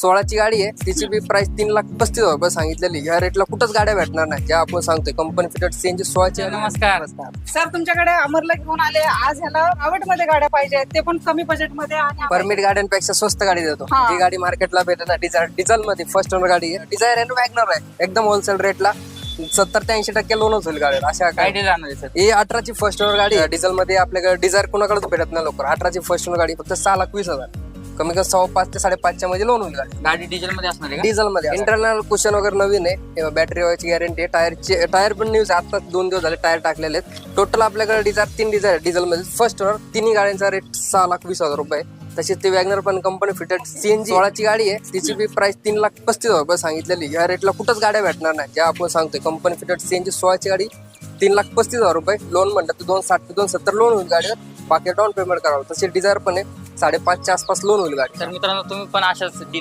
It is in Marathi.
16ची गाडी आहे. तिची बी प्राइस 3,35,000 रुपये सांगितलेली. या रेटला कुठंच गाड्या भेटणार नाही ज्या आपण सांगतोय. कंपनी फिटेड सीएनजी 16ची. नमस्कार. सर तुमच्याकडे अमरला घेऊन आले आज. ह्याला प्रायव्हेट मध्ये गाड्या पाहिजे ते पण कमी बजेट मध्ये आणि परमिट गाड्यांपेक्षा स्वस्त गाडी देतो. हा. ही गाडी मार्केटला भेटत ना डिझेल मध्ये फर्स्ट ओनर गाडी आहे. डिझायर आहे वॅगनर आहे. एकदम होलसेल रेटला 70 ते 80% लोनच होईल गाडीवर. अशा काय काय डील राहणार आहे सर? ही 18ची फर्स्ट ओनर गाडी आहे. डिझेल मध्ये आपल्याकडे डिझायर कोणाकडेच भेटत नाही लवकर. 18ची फर्स्ट ओनर गाडी फक्त 6,20,000. कमी कमी 5 ते 5.5च्या मध्ये लोन होईल गाडी. गाडी डिझेल मध्ये असणार आहे का? डिझेल मध्ये इंटरनल कुशन वगैरे नवीन आहे. बॅटरी व्हायची गॅरंटी आहे. टायर पण न्यूज आता 2 दिवस झाले टायर टाकलेले आहेत. टोटल आपल्याकडे तीन डिझायर डिझेल मध्ये फर्स्ट ओनर. तिन्ही गाड्यांचा रेट 6,20,000 रुपये. तशीच ती वॅगनर पण कंपनी फिटेड सीएनजी 16ची गाडी आहे. तिची बी प्राइस 3,35,000 रुपये सांगितलेली. या रेटला कुठंच गाड्या भेटणार नाही ज्या आपण सांगतोय. कंपनी फिटेड सीएनजी 16ची गाडी 3,35,000 रुपये. लोन म्हणलं तर 260 ते 270 लोन होईल गाडीवर. बाकी डाऊन पेमेंट करावं. तशी डिझायर पण आहे 5.5च्या आसपास लोन होईल गाडी. तर मित्रांनो तुम्ही पण अशाच डील